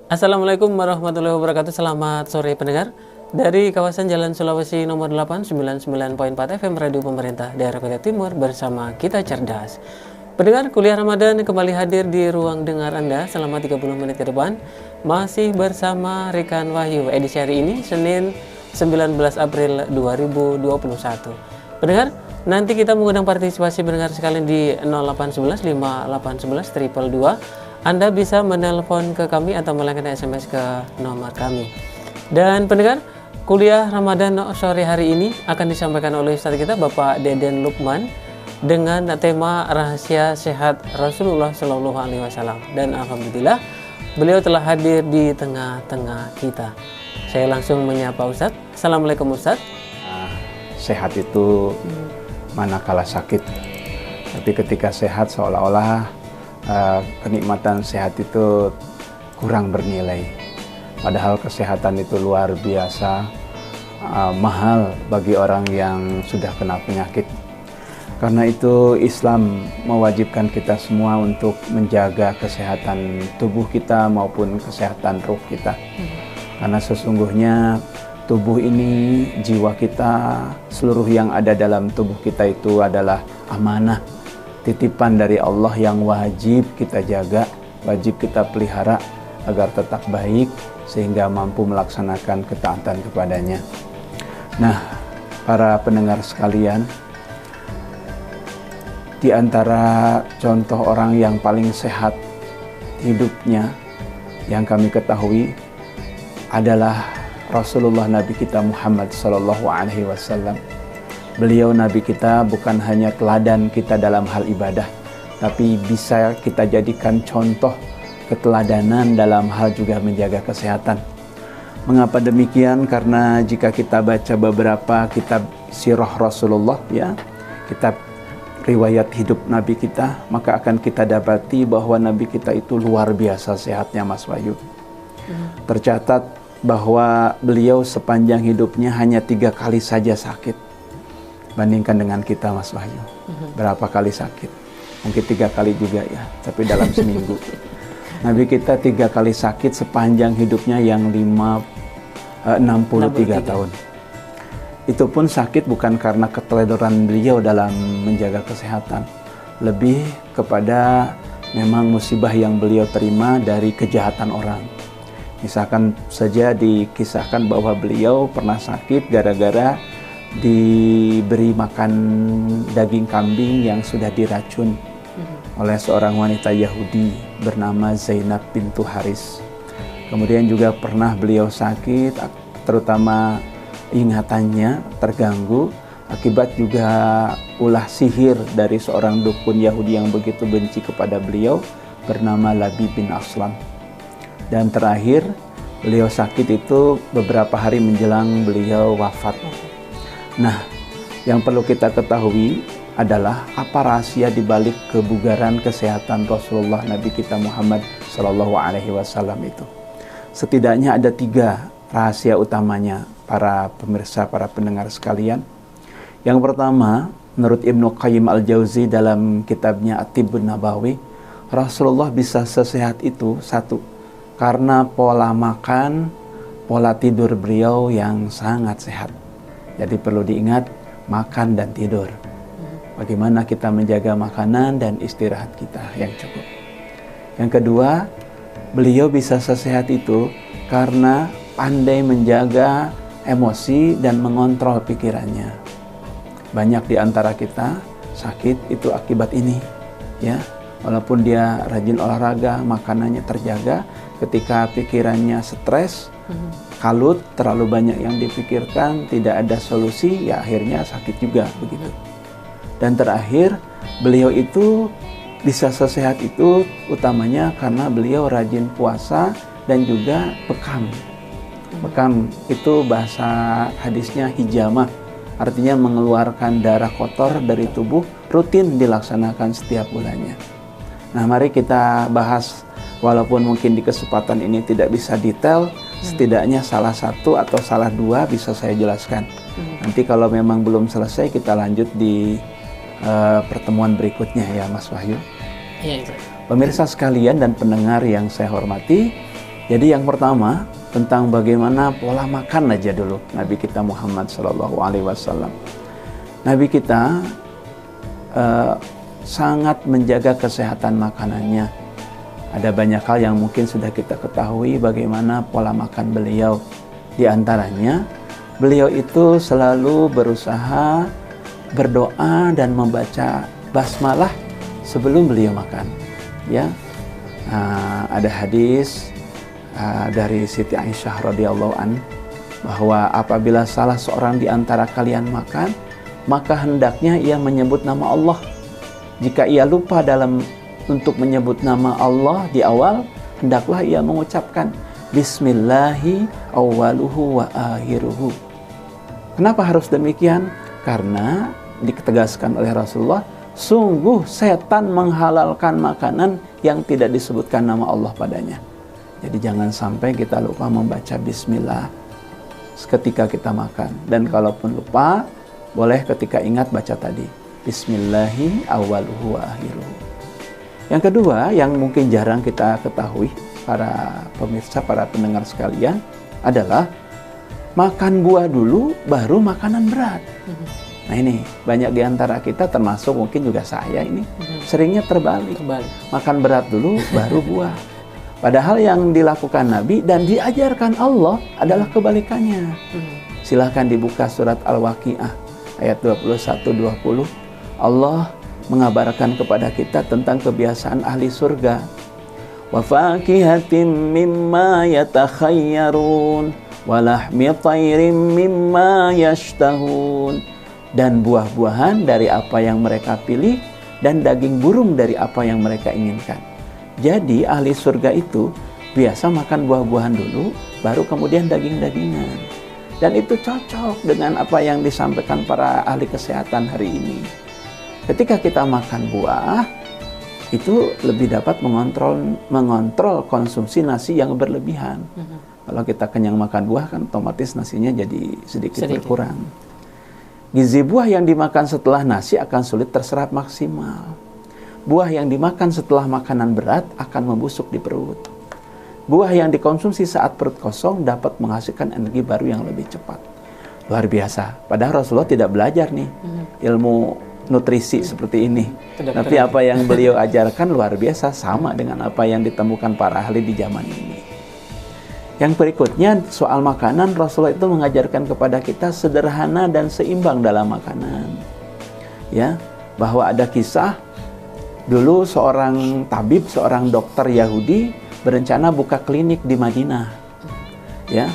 Assalamualaikum warahmatullahi wabarakatuh. Selamat sore pendengar. Dari kawasan Jalan Sulawesi nomor 8, 99.4 FM Radio Pemerintah Daerah Kota Timur bersama Kita Cerdas. Pendengar, kuliah Ramadan kembali hadir di ruang dengar Anda selama 30 menit ke depan. Masih bersama Rikan Wahyu. Edisi hari ini Senin 19 April 2021. Pendengar, nanti kita mengundang partisipasi pendengar sekalian di 0811 5811 222. Anda bisa menelpon ke kami atau melayangkan SMS ke nomor kami. Dan pendengar, kuliah Ramadan sore hari ini akan disampaikan oleh Ustaz kita Bapak Deden Lukman dengan tema rahasia sehat Rasulullah Shallallahu Alaihi Wasallam. Dan alhamdulillah beliau telah hadir di tengah-tengah kita. Saya langsung menyapa Ustaz. Assalamualaikum Ustaz. Sehat itu manakala sakit, tapi ketika sehat seolah-olah kenikmatan sehat itu kurang bernilai. Padahal kesehatan itu luar biasa mahal bagi orang yang sudah kena penyakit. Karena itu Islam mewajibkan kita semua untuk menjaga kesehatan tubuh kita maupun kesehatan ruh kita. Karena sesungguhnya tubuh ini, jiwa kita, seluruh yang ada dalam tubuh kita itu adalah amanah, titipan dari Allah yang wajib kita jaga, wajib kita pelihara agar tetap baik sehingga mampu melaksanakan ketaatan kepadanya. Nah, para pendengar sekalian, di antara contoh orang yang paling sehat hidupnya yang kami ketahui adalah Rasulullah Nabi kita Muhammad Sallallahu Alaihi Wasallam. Beliau Nabi kita bukan hanya teladan kita dalam hal ibadah, tapi bisa kita jadikan contoh keteladanan dalam hal juga menjaga kesehatan. Mengapa demikian? Karena jika kita baca beberapa kitab sirah Rasulullah, ya, kitab riwayat hidup Nabi kita, maka akan kita dapati bahwa Nabi kita itu luar biasa sehatnya, Mas Wahyu. Tercatat bahwa beliau sepanjang hidupnya hanya 3 kali saja sakit. Bandingkan dengan kita, Mas Wahyu, berapa kali sakit? Mungkin 3 kali juga ya, tapi dalam seminggu. Nabi kita 3 kali sakit sepanjang hidupnya yang 63 tahun. Itu pun sakit bukan karena keteledoran beliau dalam menjaga kesehatan, lebih kepada memang musibah yang beliau terima dari kejahatan orang. Misalkan saja dikisahkan bahwa beliau pernah sakit gara-gara diberi makan daging kambing yang sudah diracun oleh seorang wanita Yahudi bernama Zainab bintu Haris. Kemudian juga pernah beliau sakit, terutama ingatannya terganggu akibat juga ulah sihir dari seorang dukun Yahudi yang begitu benci kepada beliau bernama Labib bin Aslam. Dan terakhir beliau sakit itu beberapa hari menjelang beliau wafat. Nah, yang perlu kita ketahui adalah apa rahasia dibalik kebugaran kesehatan Rasulullah Nabi kita Muhammad Sallallahu Alaihi Wasallam itu. Setidaknya ada 3 rahasia utamanya, para pemirsa, para pendengar sekalian. Yang pertama, menurut Ibnu Qayyim Al-Jauzi dalam kitabnya At-Tibbun Nabawi, Rasulullah bisa sesehat itu satu, karena pola makan, pola tidur beliau yang sangat sehat. Jadi perlu diingat, makan dan tidur. Bagaimana kita menjaga makanan dan istirahat kita yang cukup. Yang kedua, beliau bisa sesehat itu karena pandai menjaga emosi dan mengontrol pikirannya. Banyak di antara kita sakit itu akibat ini, ya. Walaupun dia rajin olahraga, makanannya terjaga, ketika pikirannya stres, kalut, terlalu banyak yang dipikirkan, tidak ada solusi, ya akhirnya sakit juga begitu. Dan terakhir, beliau itu bisa sesehat itu utamanya karena beliau rajin puasa dan juga bekam. Bekam itu bahasa hadisnya hijamah, artinya mengeluarkan darah kotor dari tubuh, rutin dilaksanakan setiap bulannya. Nah, mari kita bahas, walaupun mungkin di kesempatan ini tidak bisa detail, setidaknya salah satu atau salah 2 bisa saya jelaskan. Nanti kalau memang belum selesai, kita lanjut di pertemuan berikutnya ya, Mas Wahyu. Iya, itu. Pemirsa sekalian dan pendengar yang saya hormati, Jadi yang pertama tentang bagaimana pola makan aja dulu Nabi kita Muhammad SAW. Nabi kita sangat menjaga kesehatan makanannya. Ada banyak hal yang mungkin sudah kita ketahui bagaimana pola makan beliau. Di antaranya, beliau itu selalu berusaha berdoa dan membaca basmalah sebelum beliau makan. Ya, ada hadis dari Siti Aisyah radhiyallahu an bahwa apabila salah seorang di antara kalian makan, maka hendaknya ia menyebut nama Allah. Jika ia lupa untuk menyebut nama Allah di awal, hendaklah ia mengucapkan Bismillahi awwaluhu wa akhiruhu. Kenapa harus demikian? Karena ditegaskan oleh Rasulullah, sungguh setan menghalalkan makanan yang tidak disebutkan nama Allah padanya. Jadi jangan sampai kita lupa membaca Bismillah ketika kita makan. Dan kalaupun lupa, boleh ketika ingat baca tadi Bismillahi awwaluhu wa akhiruhu. Yang kedua, yang mungkin jarang kita ketahui para pemirsa, para pendengar sekalian, adalah makan buah dulu baru makanan berat. Nah ini banyak di antara kita, termasuk mungkin juga saya ini, seringnya terbalik. Makan berat dulu baru buah. Padahal yang dilakukan Nabi dan diajarkan Allah adalah kebalikannya. Silahkan dibuka surat Al-Waqi'ah ayat 21-20. Allah mengabarkan kepada kita tentang kebiasaan ahli surga. Wa fakihatin mimma yatakhayyarun wa lahmi tayrin mimma yashtahun. Dan buah-buahan dari apa yang mereka pilih, dan daging burung dari apa yang mereka inginkan. Jadi ahli surga itu biasa makan buah-buahan dulu, baru kemudian daging-dagingan. Dan itu cocok dengan apa yang disampaikan para ahli kesehatan hari ini. Ketika kita makan buah, itu lebih dapat mengontrol konsumsi nasi yang berlebihan. Kalau kita kenyang makan buah, kan otomatis nasinya jadi sedikit berkurang. Gizi buah yang dimakan setelah nasi akan sulit terserap maksimal. Buah yang dimakan setelah makanan berat akan membusuk di perut. Buah yang dikonsumsi saat perut kosong dapat menghasilkan energi baru yang lebih cepat. Luar biasa. Padahal Rasulullah tidak belajar nih ilmu nutrisi seperti ini. Tapi apa yang beliau ajarkan luar biasa, sama dengan apa yang ditemukan para ahli di zaman ini. Yang berikutnya soal makanan, Rasulullah itu mengajarkan kepada kita sederhana dan seimbang dalam makanan. Ya, bahwa ada kisah dulu seorang tabib, seorang dokter Yahudi berencana buka klinik di Madinah. Ya,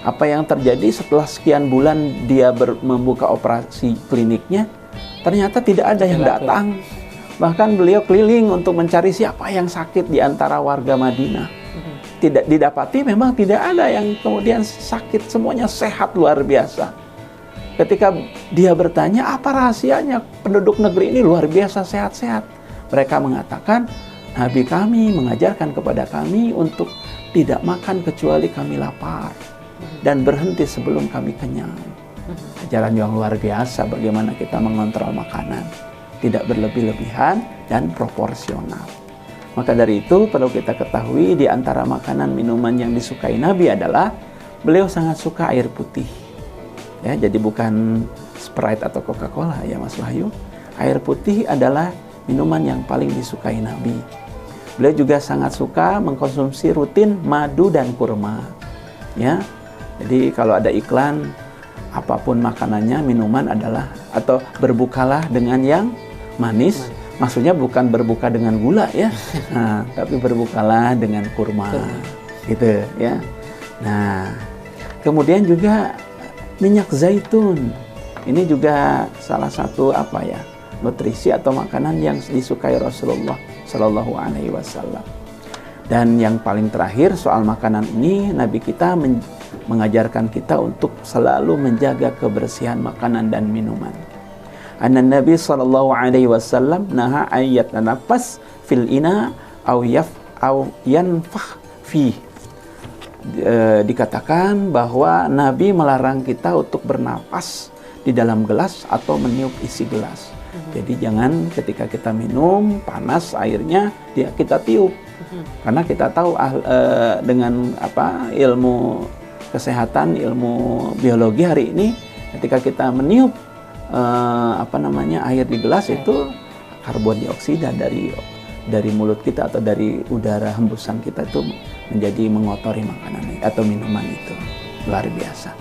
apa yang terjadi setelah sekian bulan dia membuka operasi kliniknya, ternyata tidak ada yang datang. Bahkan beliau keliling untuk mencari siapa yang sakit di antara warga Madinah. Tidak didapati, memang tidak ada yang kemudian sakit, semuanya sehat luar biasa. Ketika dia bertanya, apa rahasianya penduduk negeri ini luar biasa sehat-sehat? Mereka mengatakan, Nabi kami mengajarkan kepada kami untuk tidak makan kecuali kami lapar dan berhenti sebelum kami kenyang. Ajaran yang luar biasa bagaimana kita mengontrol makanan, tidak berlebih-lebihan dan proporsional. Maka dari itu perlu kita ketahui di antara makanan minuman yang disukai Nabi adalah beliau sangat suka air putih. Ya, jadi bukan Sprite atau Coca-Cola ya Mas Wahyu. Air putih adalah minuman yang paling disukai Nabi. Beliau juga sangat suka mengkonsumsi rutin madu dan kurma. Ya. Jadi kalau ada iklan apapun makanannya, minuman adalah atau berbukalah dengan yang manis. Maksudnya bukan berbuka dengan gula ya, nah, tapi berbukalah dengan kurma, gitu ya. Nah, kemudian juga minyak zaitun, ini juga salah satu nutrisi atau makanan yang disukai Rasulullah Shallallahu Alaihi Wasallam. Dan yang paling terakhir soal makanan ini, Nabi kita mengajarkan kita untuk selalu menjaga kebersihan makanan dan minuman. Nabi sallallahu alaihi wasallam naha ayat nafas fil ina aw yanfakh fi. Dikatakan bahwa Nabi melarang kita untuk bernapas di dalam gelas atau meniup isi gelas. Jadi jangan ketika kita minum panas airnya kita tiup. Karena kita tahu dengan ilmu kesehatan, ilmu biologi hari ini, ketika kita meniup air di gelas itu karbon dioksida dari mulut kita atau dari udara hembusan kita itu menjadi mengotori makanan atau minuman itu. Luar biasa.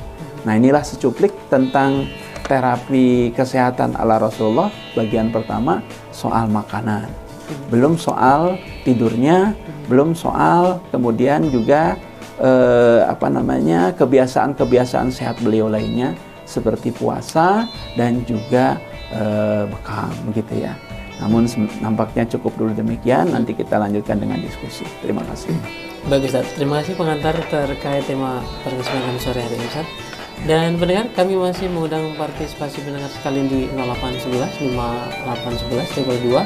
Nah, inilah secuplik tentang terapi kesehatan ala Rasulullah bagian pertama soal makanan. Belum soal tidurnya, belum soal kemudian juga kebiasaan-kebiasaan sehat beliau lainnya seperti puasa dan juga bekam begitu ya. Namun nampaknya cukup dulu demikian, nanti kita lanjutkan dengan diskusi. Terima kasih. Bagus, Ustaz. Terima kasih pengantar terkait tema perkesempatan sore hari ini, Ustaz. Dan pendengar, kami masih mengundang partisipasi pendengar sekalian di 0811 5811 222.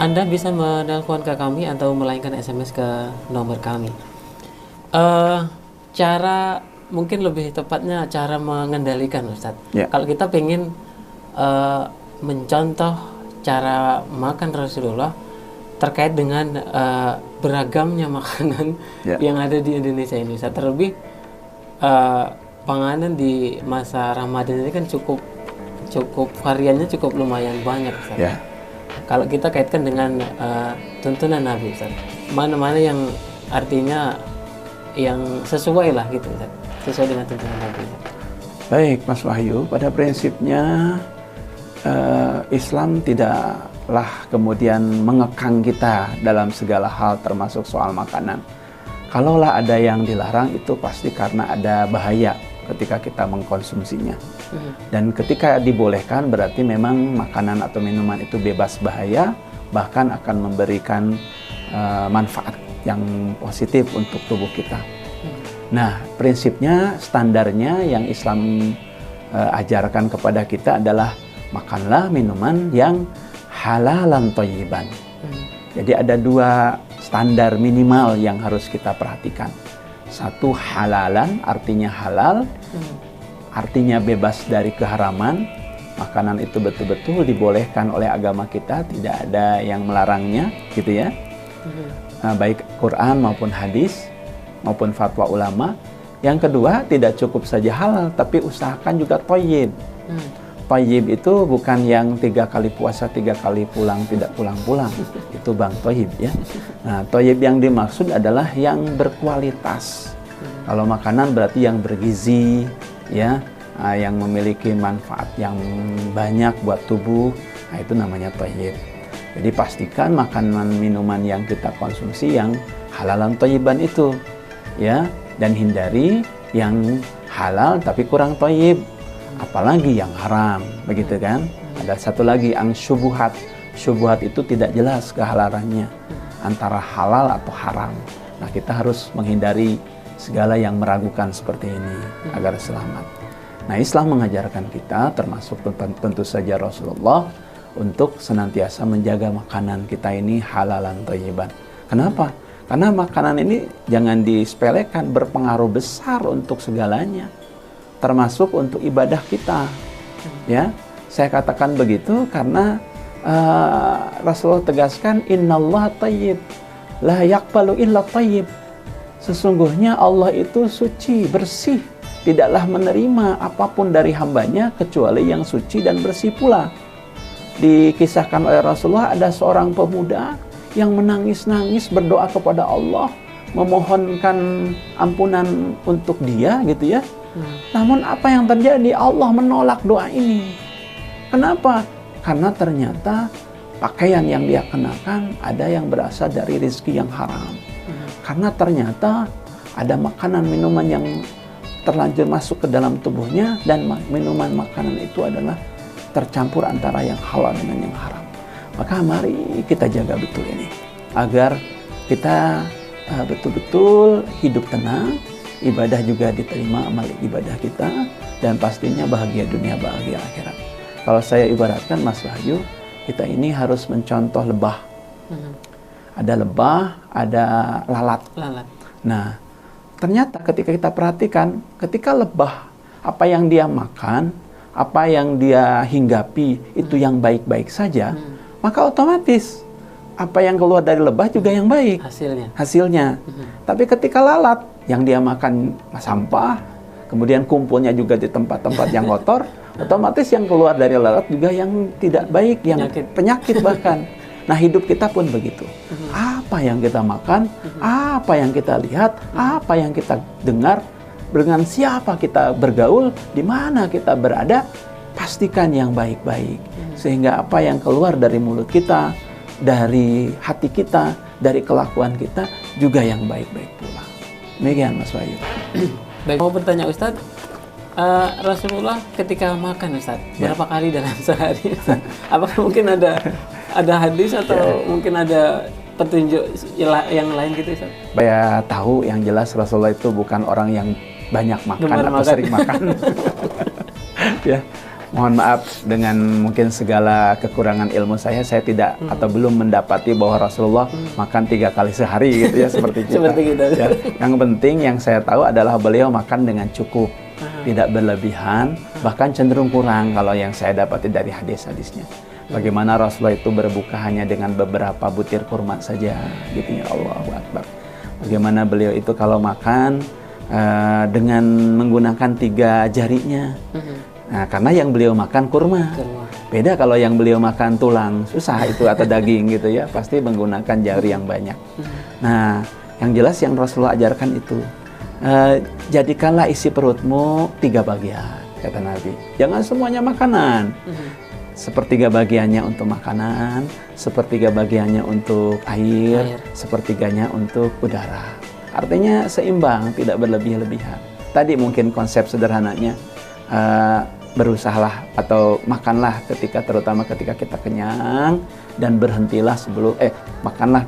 Anda bisa menelpon ke kami atau melayangkan SMS ke nomor kami. Cara mungkin lebih tepatnya cara mengendalikan, Ustadz. Yeah. Kalau kita pengen mencontoh cara makan Rasulullah terkait dengan beragamnya makanan yang ada di Indonesia ini, Ustadz. Terlebih panganan di masa Ramadan ini kan cukup variannya cukup lumayan banyak, Ustadz. Yeah. Kalau kita kaitkan dengan tuntunan Nabi, Ustaz, mana-mana yang artinya yang sesuai lah gitu, Ustaz, sesuai dengan tuntunan Nabi. Baik, Mas Wahyu, pada prinsipnya Islam tidaklah kemudian mengekang kita dalam segala hal termasuk soal makanan. Kalaulah ada yang dilarang itu pasti karena ada bahaya ketika kita mengkonsumsinya. Dan ketika dibolehkan berarti memang makanan atau minuman itu bebas bahaya, bahkan akan memberikan manfaat yang positif untuk tubuh kita. Nah, prinsipnya, standarnya yang Islam ajarkan kepada kita adalah makanlah minuman yang halalan thayyiban. Jadi ada dua standar minimal yang harus kita perhatikan. Satu, halalan, artinya halal, artinya bebas dari keharaman. Makanan itu betul-betul dibolehkan oleh agama kita, tidak ada yang melarangnya, gitu ya. Baik Quran maupun hadis, maupun fatwa ulama. Yang kedua, tidak cukup saja halal, tapi usahakan juga thayyib. Thayyib itu bukan yang 3 kali puasa, 3 kali pulang, tidak pulang-pulang. Itu bang thayyib ya. Nah, thayyib yang dimaksud adalah yang berkualitas. Kalau makanan berarti yang bergizi, ya, yang memiliki manfaat yang banyak buat tubuh. Nah, itu namanya thayyib. Jadi pastikan makanan minuman yang kita konsumsi yang halalan thayyiban itu, ya, dan hindari yang halal tapi kurang thayyib. Apalagi yang haram, begitu kan? Ada satu lagi, yang syubhat. Syubhat itu tidak jelas kehalalannya, antara halal atau haram. Nah, kita harus menghindari segala yang meragukan seperti ini agar selamat. Nah, Islam mengajarkan kita, termasuk tentu saja Rasulullah, untuk senantiasa menjaga makanan kita ini halalan thayyiban. Kenapa? Karena makanan ini jangan disepelekan, berpengaruh besar untuk segalanya, termasuk untuk ibadah kita. Ya, saya katakan begitu karena Rasulullah tegaskan, innallaha thayyib la yaqbalu illa thayyib. Sesungguhnya Allah itu suci, bersih, tidaklah menerima apapun dari hambanya kecuali yang suci dan bersih pula. Dikisahkan oleh Rasulullah, ada seorang pemuda yang menangis-nangis berdoa kepada Allah, memohonkan ampunan untuk dia, gitu ya. Namun apa yang terjadi? Allah menolak doa ini. Kenapa? Karena ternyata pakaian yang dia kenakan ada yang berasal dari rezeki yang haram. Karena ternyata ada makanan minuman yang terlanjur masuk ke dalam tubuhnya, dan minuman makanan itu adalah tercampur antara yang halal dengan yang haram. Maka mari kita jaga betul ini agar kita betul-betul hidup tenang, ibadah juga diterima amal ibadah kita, dan pastinya bahagia dunia, bahagia akhirat. Kalau saya ibaratkan, Mas Wahyu, kita ini harus mencontoh lebah. Ada lebah, ada lalat. Nah, ternyata ketika kita perhatikan, ketika lebah, apa yang dia makan, apa yang dia hinggapi, itu yang baik-baik saja, maka otomatis apa yang keluar dari lebah juga yang baik hasilnya. Tapi ketika lalat yang dia makan sampah, kemudian kumpulnya juga di tempat-tempat yang kotor, otomatis yang keluar dari lalat juga yang tidak baik, yang penyakit bahkan. Nah, hidup kita pun begitu. Apa yang kita makan, apa yang kita lihat, apa yang kita dengar, dengan siapa kita bergaul, di mana kita berada, pastikan yang baik-baik. Sehingga apa yang keluar dari mulut kita, dari hati kita, dari kelakuan kita juga yang baik-baik pula. Demikian Mas Wahyu. Baik, mau bertanya Ustadz, Rasulullah ketika makan Ustadz, berapa kali dalam sehari? Apakah mungkin ada hadis atau mungkin ada petunjuk yang lain gitu Ustadz? Saya tahu yang jelas Rasulullah itu bukan orang yang banyak makan atau sering makan. Ya. Mohon maaf dengan mungkin segala kekurangan ilmu saya tidak atau belum mendapati bahwa Rasulullah makan 3 kali sehari gitu ya seperti kita. Seperti kita. Ya. Yang penting yang saya tahu adalah beliau makan dengan cukup, tidak berlebihan, bahkan cenderung kurang kalau yang saya dapati dari hadis-hadisnya. Bagaimana Rasulullah itu berbuka hanya dengan beberapa butir kurma saja, gitu ya, Allahu Akbar. Bagaimana beliau itu kalau makan dengan menggunakan 3 jarinya. Nah, karena yang beliau makan kurma. Beda kalau yang beliau makan tulang, susah itu atau daging gitu ya, pasti menggunakan jari yang banyak. Nah, yang jelas yang Rasulullah ajarkan itu, jadikanlah isi perutmu 3 bagian, kata Nabi. Jangan semuanya makanan. Sepertiga bagiannya untuk makanan, sepertiga bagiannya untuk air, sepertiganya untuk udara. Artinya seimbang, tidak berlebih-lebihan. Tadi mungkin konsep sederhananya, berusahalah atau makanlah terutama ketika kita kenyang, dan berhentilah sebelum makanlah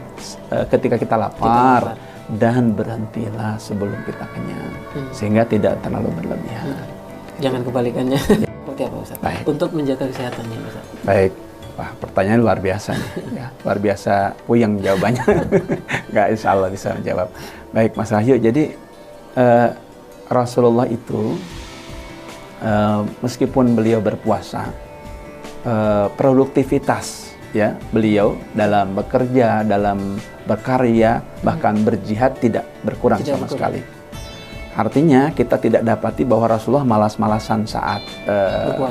ketika kita lapar, dan berhentilah sebelum kita kenyang, sehingga tidak terlalu berlebihan. Jangan kebalikannya. Seperti apa Ustaz? Baik. Untuk menjaga kesehatannya Ustaz. Baik. Wah, pertanyaan luar biasa nih. Ya, luar biasa puyeng jawabannya. Nggak, insya Allah bisa menjawab. Baik Mas Wahyu, jadi Rasulullah itu meskipun beliau berpuasa, produktivitas ya beliau dalam bekerja, dalam berkarya, bahkan berjihad tidak berkurang sama sekali. Artinya kita tidak dapati bahwa Rasulullah malas-malasan saat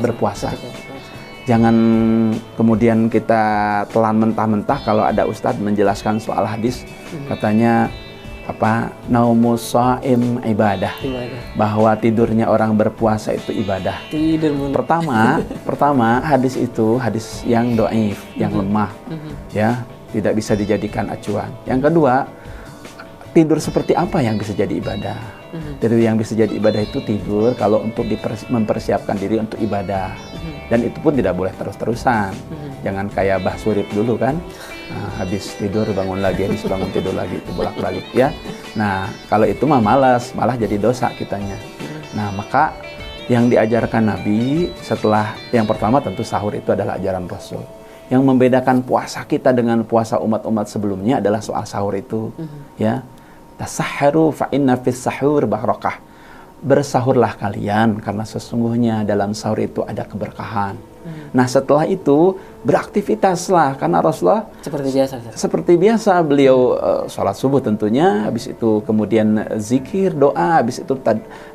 berpuasa. Jangan kemudian kita telan mentah-mentah kalau ada ustadz menjelaskan soal hadis, katanya naumus shaim ibadah, bahwa tidurnya orang berpuasa itu ibadah. Pertama hadis itu hadis yang dhaif, yang lemah, ya, tidak bisa dijadikan acuan. Yang kedua, tidur seperti apa yang bisa jadi ibadah? Tidur yang bisa jadi ibadah itu tidur kalau untuk mempersiapkan diri untuk ibadah, dan itu pun tidak boleh terus-terusan. Jangan kayak Bah Surip dulu kan. Habis tidur bangun lagi, habis bangun tidur lagi, itu bolak-balik ya. Nah, kalau itu mah malas, malah jadi dosa kitanya. Nah, maka yang diajarkan Nabi setelah yang pertama tentu sahur itu adalah ajaran Rasul. Yang membedakan puasa kita dengan puasa umat-umat sebelumnya adalah soal sahur itu, ya. Tasahharu fa inna fis sahur barakah. Bersahurlah kalian karena sesungguhnya dalam sahur itu ada keberkahan. Nah, setelah itu beraktivitaslah, karena Rasulullah seperti biasa beliau sholat subuh tentunya, habis itu kemudian zikir, doa, habis itu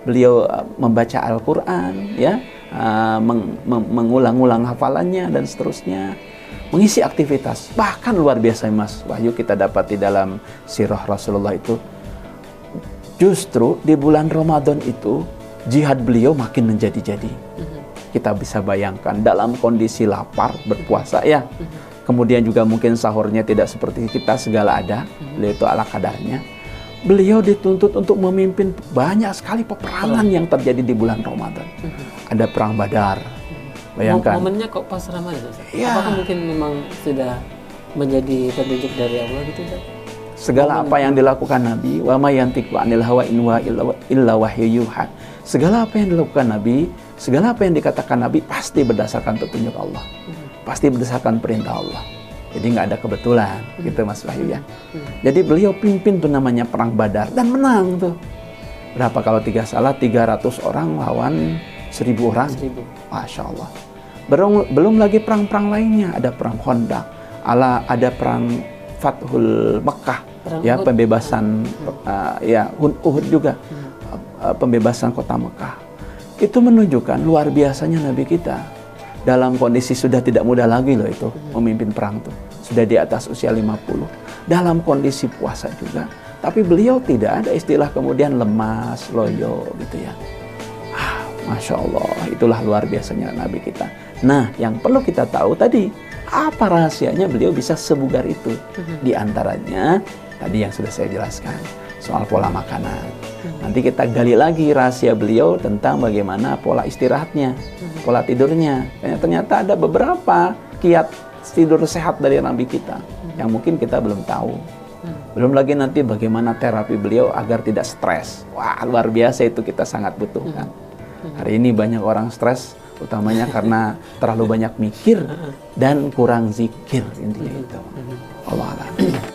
beliau membaca Al-Quran, ya, mengulang-ulang hafalannya dan seterusnya, mengisi aktivitas. Bahkan luar biasa Mas Wahyu, kita dapat di dalam sirah Rasulullah itu, justru di bulan Ramadan itu jihad beliau makin menjadi-jadi. Kita bisa bayangkan dalam kondisi lapar berpuasa ya. Kemudian juga mungkin sahurnya tidak seperti kita, segala ada. Beliau itu ala kadarnya. Beliau dituntut untuk memimpin banyak sekali peperangan yang terjadi di bulan Ramadan. Ada perang Badar. Bayangkan. Momennya kok pas Ramadan? Ya. Apakah mungkin memang sudah menjadi petunjuk dari Allah gitu? Segala apa yang dilakukan Nabi, wa ma yantiqu 'anil hawa in huwa illa wahyu yuha. Segala apa yang dilakukan Nabi, segala apa yang dikatakan Nabi pasti berdasarkan petunjuk Allah. Pasti berdasarkan perintah Allah. Jadi nggak ada kebetulan, gitu Mas Wahyu ya. Jadi beliau pimpin tuh namanya perang Badar dan menang tuh. Berapa kalau 300 orang lawan 1000 orang. 1000. Masya Allah. Belum lagi perang-perang lainnya, ada perang Khandaq, ada perang Fathul Mekah, Perang ya Uhud. pembebasan ya Uhud juga, pembebasan kota Mekah. Itu menunjukkan luar biasanya Nabi kita dalam kondisi sudah tidak muda lagi loh itu memimpin perang tuh. Sudah di atas usia 50, dalam kondisi puasa juga. Tapi beliau tidak ada istilah kemudian lemas, loyo gitu ya. Masya Allah, itulah luar biasanya Nabi kita. Nah, yang perlu kita tahu tadi, apa rahasianya beliau bisa sebugar itu? Di antaranya, tadi yang sudah saya jelaskan, soal pola makanan. Nanti kita gali lagi rahasia beliau tentang bagaimana pola istirahatnya, pola tidurnya. Ternyata ada beberapa kiat tidur sehat dari Nabi kita, yang mungkin kita belum tahu. Belum lagi nanti bagaimana terapi beliau agar tidak stres. Wah, luar biasa itu kita sangat butuhkan. Hari ini banyak orang stres, utamanya karena terlalu banyak mikir dan kurang zikir, intinya itu. Allah a'lam.